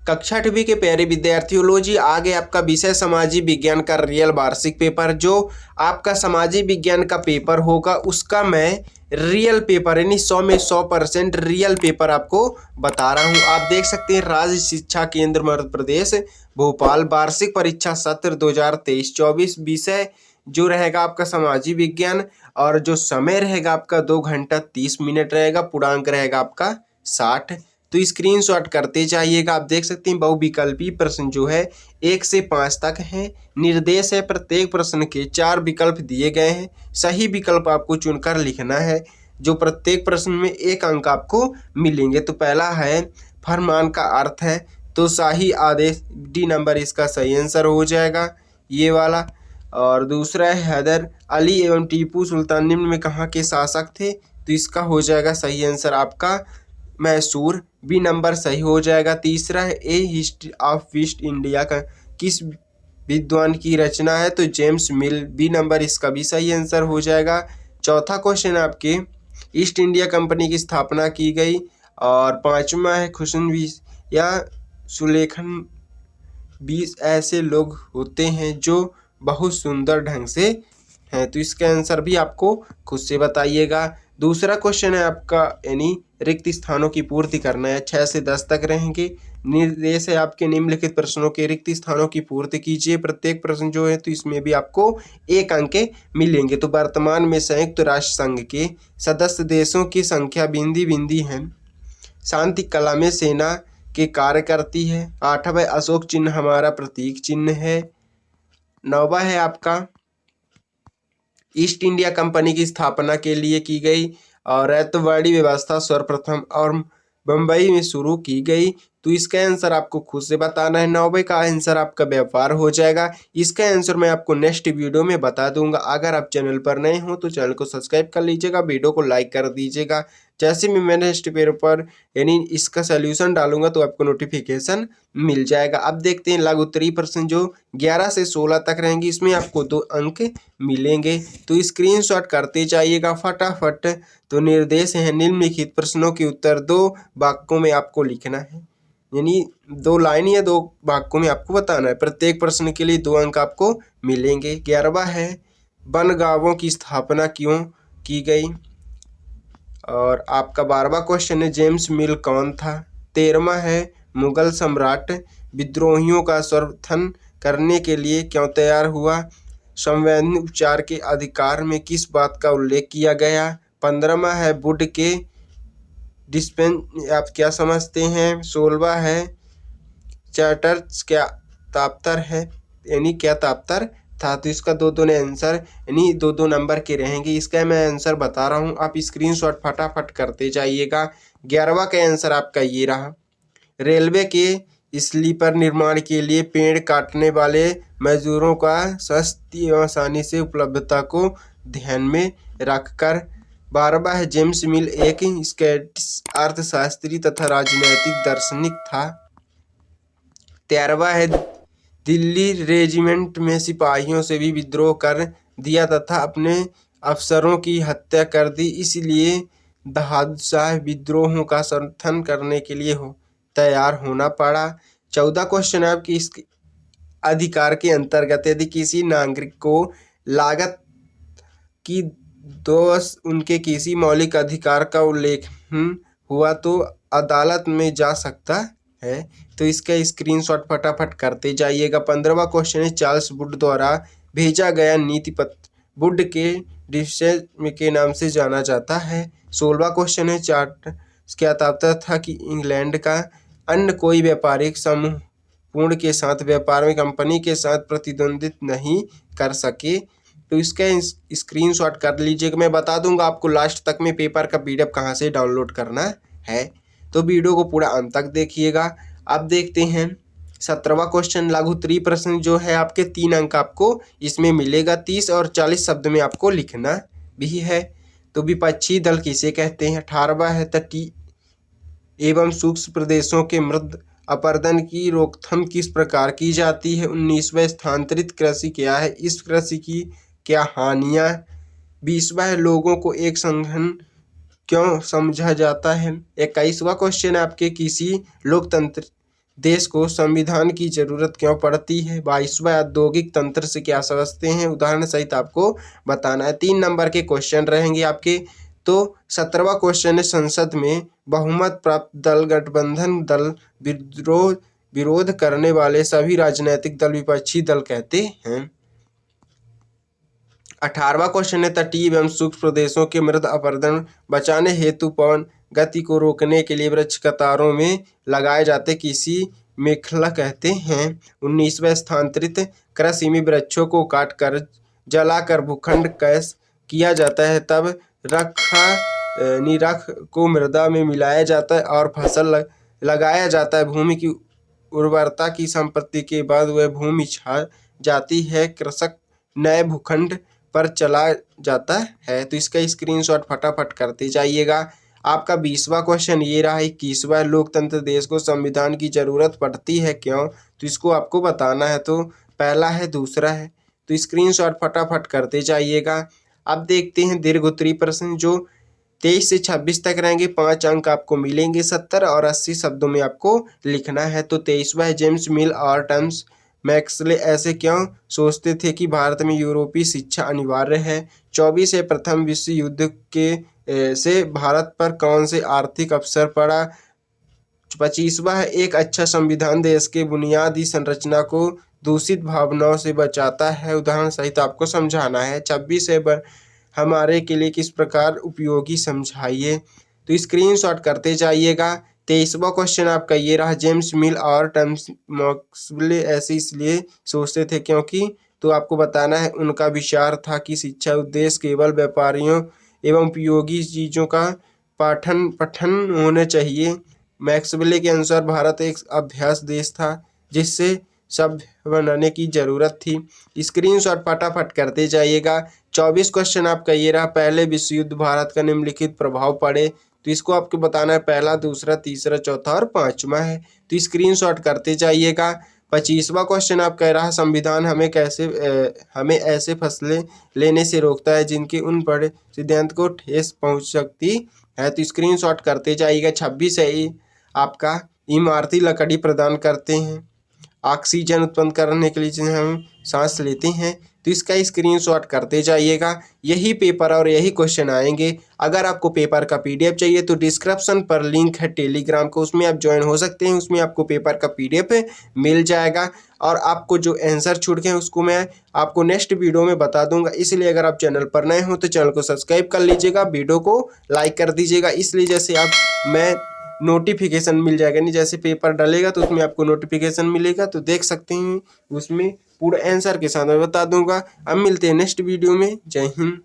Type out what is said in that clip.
कक्षा 8वीं के प्यारे विद्यार्थियों, लो जी आगे आपका विषय सामाजिक विज्ञान का रियल वार्षिक पेपर, जो आपका सामाजिक विज्ञान का पेपर होगा उसका मैं रियल पेपर यानी 100 में 100% रियल पेपर आपको बता रहा हूं। आप देख सकते हैं राज्य शिक्षा केंद्र मध्य प्रदेश भोपाल वार्षिक परीक्षा सत्र 2023-24 विषय जो रहेगा आपका सामाजिक विज्ञान और जो समय रहेगा आपका 2 घंटा 30 मिनट रहेगा, पूर्णांक रहेगा आपका 60। तो स्क्रीनशॉट करते जाइएगा। आप देख सकते हैं बहुविकल्पी प्रश्न जो है 1 से 5 तक है। निर्देश है प्रत्येक प्रश्न के 4 विकल्प दिए गए हैं, सही विकल्प आपको चुनकर लिखना है, जो प्रत्येक प्रश्न में 1 अंक आपको मिलेंगे। तो पहला है फरमान का अर्थ है, तो शाही आदेश डी नंबर इसका सही आंसर हो जाएगा ये वाला। और दूसरा है हैदर अली एवं टीपू सुल्तान निम्न में कहाँ के शासक थे, तो इसका हो जाएगा सही आंसर आपका मैसूर, बी नंबर सही हो जाएगा। तीसरा है ए हिस्ट्री ऑफ ईस्ट इंडिया का किस विद्वान की रचना है, तो जेम्स मिल, बी नंबर इसका भी सही आंसर हो जाएगा। चौथा क्वेश्चन आपके ईस्ट इंडिया कंपनी की स्थापना की गई। और पांचवा है खुशनवीस या सुलेखन 20 ऐसे लोग होते हैं जो बहुत सुंदर ढंग से हैं, तो इसका आंसर भी आपको खुद से बताइएगा। दूसरा क्वेश्चन है आपका यानी रिक्त स्थानों की पूर्ति करना है, 6 से 10 तक रहेंगे। निर्देश है आपके निम्नलिखित प्रश्नों के रिक्त स्थानों की पूर्ति कीजिए। प्रत्येक प्रश्न जो है तो इसमें भी आपको 1 अंक मिलेंगे। तो वर्तमान में संयुक्त राष्ट्र संघ के सदस्य देशों की संख्या बिंदी बिंदी है। शांति कला में सेना के कार्य करती है। 8वां अशोक चिन्ह हमारा प्रतीक चिन्ह है। 9वां है आपका ईस्ट इंडिया कंपनी की स्थापना के लिए की गई और रैयतवाड़ी व्यवस्था सर्वप्रथम और बम्बई में शुरू की गई, तो इसका आंसर आपको खुद से बताना है। 9वें का आंसर आपका व्यापार हो जाएगा। इसका आंसर मैं आपको नेक्स्ट वीडियो में बता दूंगा। अगर आप चैनल पर नए हो तो चैनल को सब्सक्राइब कर लीजिएगा, वीडियो को लाइक कर दीजिएगा। जैसे भी मैं नेक्स्ट पेपर यानी इसका सोल्यूशन डालूंगा तो आपको नोटिफिकेशन मिल जाएगा। अब देखते हैं लघु उत्तरीय प्रश्न जो 11 से 16 तक रहेंगे, इसमें आपको 2 अंक मिलेंगे। तो स्क्रीनशॉट करते जाइएगा फटाफट। तो निर्देश है निम्नलिखित प्रश्नों के उत्तर 2 वाक्यों में आपको लिखना है, यानी 2 लाइन या 2 वाक्यों में आपको बताना है। प्रत्येक प्रश्न के लिए 2 अंक आपको मिलेंगे। 11वां है बनगांवों की स्थापना क्यों की गई। और आपका 12वां क्वेश्चन है जेम्स मिल कौन था। 13वां है मुगल सम्राट विद्रोहियों का समर्थन करने के लिए क्यों तैयार हुआ। संवैधानिक उपचार के अधिकार में किस बात का उल्लेख किया गया। 15वां है बुद्ध के डिस्पेंस आप क्या समझते हैं। 16वां है चार्टर्स क्या तात्पर्य है, यानी क्या तात्पर्य था। तो इसका 2-2 ने आंसर यानी 2-2 नंबर के रहेंगे। इसका मैं आंसर बता रहा हूँ, आप स्क्रीनशॉट फटाफट करते जाइएगा। 11वां का आंसर आपका ये रहा। रेलवे के स्लीपर निर्माण के लिए पेड़ काटने वाले मजदूरों का सस्ती एवं आसानी से उपलब्धता को ध्यान में रखकर। 12वां है जेम्स मिल एक स्कॉटिश अर्थशास्त्री तथा राजनैतिक दार्शनिक था। 13वां है दिल्ली रेजिमेंट में सिपाहियों से भी विद्रोह कर दिया तथा अपने अफसरों की हत्या कर दी, इसलिए बहादुर शाह विद्रोहों का समर्थन करने के लिए तैयार होना पड़ा। 14 क्वेश्चन है आपकी इस अधिकार के अंतर्गत यदि किसी नागरिक को लागत की दोष उनके किसी मौलिक अधिकार का उल्लेखन हुआ तो अदालत में जा सकता है, तो इसका स्क्रीनशॉट फटाफट करते जाइएगा। 15वां क्वेश्चन है चार्ल्स वुड द्वारा भेजा गया नीति पत्र वुड के डिस्चेज के नाम से जाना जाता है। 16वां क्वेश्चन है चार्ट क्या तात्पर्य था कि इंग्लैंड का अन्य कोई व्यापारिक समूह पूर्ण के साथ व्यापार में कंपनी के साथ प्रतिद्वंदित नहीं कर सके, तो इसका स्क्रीनशॉट कर लीजिएगा। मैं बता दूंगा आपको लास्ट तक में पेपर का PDF कहाँ से डाउनलोड करना है, तो वीडियो को पूरा अंत तक देखिएगा। अब देखते हैं 17वां क्वेश्चन लघु उत्तरीय प्रश्न जो है आपके 3 अंक आपको इसमें मिलेगा। 30 और 40 शब्द में आपको लिखना भी है। तो विपक्षी दल किसे कहते हैं। 18वां है तटीय एवं सूक्ष्म प्रदेशों के मृद अपरदन की रोकथाम किस प्रकार की जाती है। 19वां स्थानांतरित कृषि क्या है, इस कृषि की क्या हानियाँ। 20वां है लोगों को एक संगठन क्यों समझा जाता है। 21वां क्वेश्चन है आपके किसी लोकतंत्र देश को संविधान की जरूरत क्यों पड़ती है। 22वां औद्योगिक तंत्र से क्या समझते हैं, उदाहरण सहित आपको बताना है। 3 नंबर के क्वेश्चन रहेंगे आपके। तो 17वां क्वेश्चन है, संसद में बहुमत प्राप्त दल गठबंधन दल विरोध करने वाले सभी राजनीतिक दल विपक्षी दल कहते हैं। 18वां क्वेश्चन है, तटीय एवं सूक्ष्म प्रदेशों के मृदा अपरदन बचाने हेतु पवन गति को रोकने के लिए वृक्ष कतारों में लगाए जाते किसी मेखला कहते हैं। 19वां, स्थानांतरित कृषि में वृक्षों को काटकर जलाकर भूखंड कैस किया जाता है, तब निरख को मृदा में मिलाया जाता है और फसल लगाया जाता है। भूमि की उर्वरता की संपत्ति के बाद वह भूमि छा जाती है, कृषक नए भूखंड पर चला जाता है। तो इसका स्क्रीनशॉट फटाफट करते जाइएगा। आपका 20वां क्वेश्चन ये रहा। 21वां, लोकतंत्र देश को संविधान की जरूरत पड़ती है क्यों, तो इसको आपको बताना है। तो पहला है, दूसरा है, तो स्क्रीनशॉट फटाफट करते जाइएगा। अब देखते हैं दीर्घ उत्तरीय प्रश्न जो 23 से 26 तक रहेंगे। 5 अंक आपको मिलेंगे। 70 और 80 शब्दों में आपको लिखना है। तो 23वां है, जेम्स मिल और टॉमस मैक्सवेल ऐसे क्यों सोचते थे कि भारत में यूरोपीय शिक्षा अनिवार्य है। 24 है, प्रथम विश्व युद्ध के से भारत पर कौन से आर्थिक अवसर पड़ा। 25वां है, एक अच्छा संविधान देश के बुनियादी संरचना को दूषित भावनाओं से बचाता है, उदाहरण सहित आपको समझाना है। 26 है, हमारे के लिए किस प्रकार उपयोगी समझाइए, तो स्क्रीनशॉट करते जाइएगा। 23वां क्वेश्चन आपका ये रहा, जेम्स मिल और टॉमस मैक्सवेल ऐसे इसलिए सोचते थे क्योंकि, तो आपको बताना है उनका विचार था कि शिक्षा उद्देश्य केवल व्यापारियों एवं उपयोगी चीज़ों का पठन होने चाहिए। मैक्सवेल के अनुसार भारत एक अभ्यास देश था जिससे सभ्य बनाने की जरूरत थी। स्क्रीनशॉट फटाफट करते जाइएगा। 24 क्वेश्चन आपका ये रहा, पहले विश्व युद्ध भारत का निम्नलिखित प्रभाव पड़े, तो इसको आपको बताना है। पहला, दूसरा, तीसरा, चौथा और 5वां है, तो स्क्रीनशॉट करते जाइएगा। 25वां क्वेश्चन आप कह रहा, संविधान हमें ऐसे फैसले लेने से रोकता है जिनके उन बड़े सिद्धांत को ठेस पहुंच सकती है, तो स्क्रीनशॉट करते जाइएगा। 26 है आपका, इमारती लकड़ी प्रदान करते हैं ऑक्सीजन उत्पन्न करने के लिए जिन्हें हम सांस लेते हैं, तो इसका स्क्रीनशॉट करते जाइएगा। यही पेपर और यही क्वेश्चन आएंगे। अगर आपको पेपर का पीडीएफ चाहिए तो डिस्क्रिप्शन पर लिंक है टेलीग्राम को, उसमें आप ज्वाइन हो सकते हैं। उसमें आपको पेपर का पीडीएफ मिल जाएगा और आपको जो आंसर छूट गए उसको मैं आपको नेक्स्ट वीडियो में बता दूंगा। इसलिए अगर आप चैनल पर नए हो तो चैनल को सब्सक्राइब कर लीजिएगा, वीडियो को लाइक कर दीजिएगा, इसलिए जैसे आप मैं नोटिफिकेशन मिल जाएगा, नहीं जैसे पेपर डालेगा तो उसमें आपको नोटिफिकेशन मिलेगा, तो देख सकते हैं उसमें पूरा आंसर के साथ मैं बता दूंगा। अब मिलते हैं नेक्स्ट वीडियो में। जय हिंद।